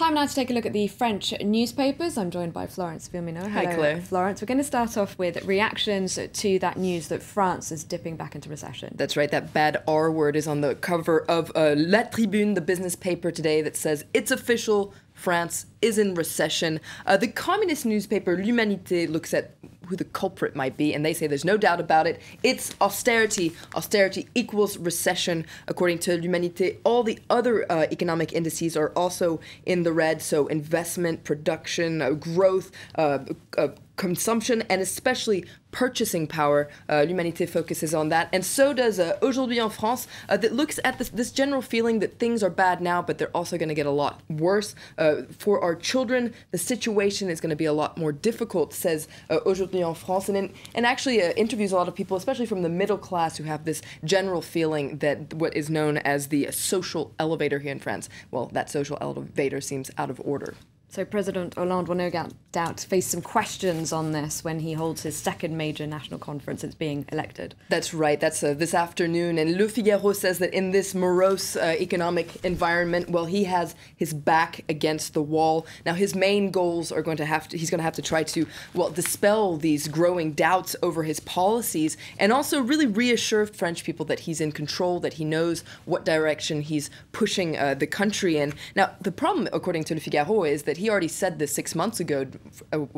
Time now to take a look at the French newspapers. I'm joined by Florence VILLEMINOT. Hi, Claire. Florence. We're going to start off with reactions to that news that France is dipping back into recession. That's right, that bad R word is on the cover of La Tribune, the business paper today, that says it's official, France is in recession. The communist newspaper L'Humanité looks at who the culprit might be, and they say there's no doubt about it. It's austerity. Austerity equals recession. According to L'Humanité, all the other economic indices are also in the red, so investment, production, growth, consumption, and especially purchasing power. L'Humanité focuses on that, and so does Aujourd'hui en France, that looks at this general feeling that things are bad now, but they're also going to get a lot worse. For our children, the situation is going to be a lot more difficult, says Aujourd'hui en France, and actually interviews a lot of people, especially from the middle class, who have this general feeling that what is known as the social elevator here in France, well, that social elevator seems out of order. So President Hollande will no doubt face some questions on this when he holds his second major national conference since being elected. That's right. That's this afternoon. And Le Figaro says that in this morose economic environment, well, he has his back against the wall. Now, his main goals are he's going to have to try to, well, dispel these growing doubts over his policies and also really reassure French people that he's in control, that he knows what direction he's pushing the country in. Now, the problem, according to Le Figaro, is that he already said this 6 months ago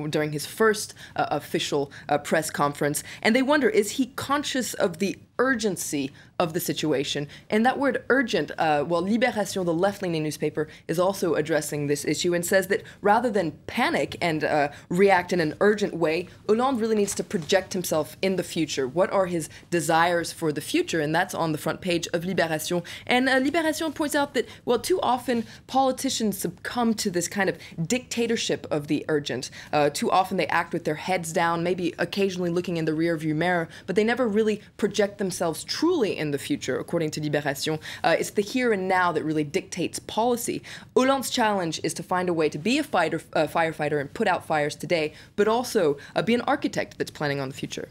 during his first official press conference. And they wonder, is he conscious of the urgency of the situation? And that word urgent, well, Libération, the left-leaning newspaper, is also addressing this issue and says that rather than panic and react in an urgent way, Hollande really needs to project himself in the future. What are his desires for the future? And that's on the front page of Libération. And Libération points out that, well, too often politicians succumb to this kind of dictatorship of the urgent. Too often they act with their heads down, maybe occasionally looking in the rearview mirror, but they never really project themselves truly in the future, according to Libération. It's the here and now that really dictates policy. Hollande's challenge is to find a way to be a firefighter and put out fires today, but also be an architect that's planning on the future.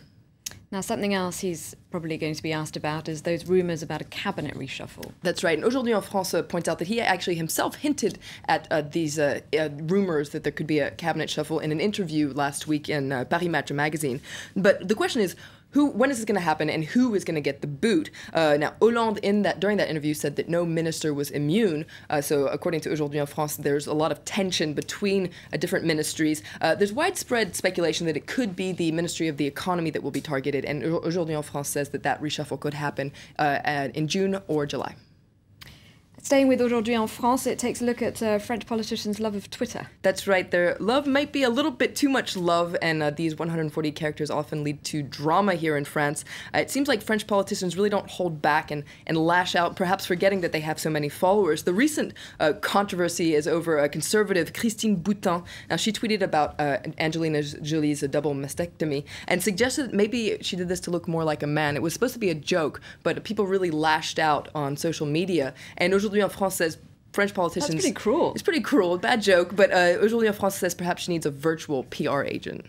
Now, something else he's probably going to be asked about is those rumors about a cabinet reshuffle. That's right. And Aujourd'hui en France points out that he actually himself hinted at these rumors that there could be a cabinet shuffle in an interview last week in Paris Match magazine. But the question is, when is this going to happen, and who is going to get the boot? Now, Hollande, during that interview, said that no minister was immune. So, according to Aujourd'hui en France, there's a lot of tension between different ministries. There's widespread speculation that it could be the Ministry of the Economy that will be targeted, and Aujourd'hui en France says that reshuffle could happen in June or July. Staying with Aujourd'hui en France, it takes a look at French politicians' love of Twitter. That's right. Their love might be a little bit too much love, and these 140 characters often lead to drama here in France. It seems like French politicians really don't hold back and lash out, perhaps forgetting that they have so many followers. The recent controversy is over conservative Christine Boutin. Now, she tweeted about Angelina Jolie's double mastectomy and suggested that maybe she did this to look more like a man. It was supposed to be a joke, but people really lashed out on social media. And Aujourd'hui en France says French politicians... That's pretty cruel. It's pretty cruel, bad joke, but Aujourd'hui en France says perhaps she needs a virtual PR agent.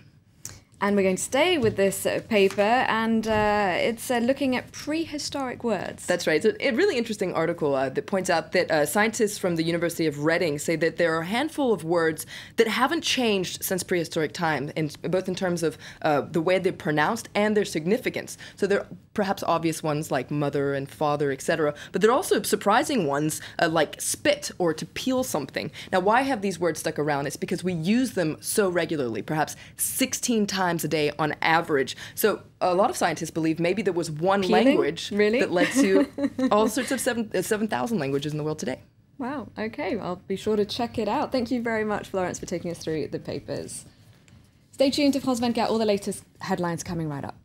And we're going to stay with this paper, and it's looking at prehistoric words. That's right. It's a really interesting article that points out that scientists from the University of Reading say that there are a handful of words that haven't changed since prehistoric time, both in terms of the way they're pronounced and their significance. So there are perhaps obvious ones like mother and father, etc., but there are also surprising ones like spit or to peel something. Now, why have these words stuck around? It's because we use them so regularly, perhaps 16 times a day on average. So a lot of scientists believe maybe there was one language that led to all sorts of 7,000 languages in the world today. Wow, okay, I'll be sure to check it out. Thank you very much, Florence, for taking us through the papers. Stay tuned to France 24, all the latest headlines coming right up.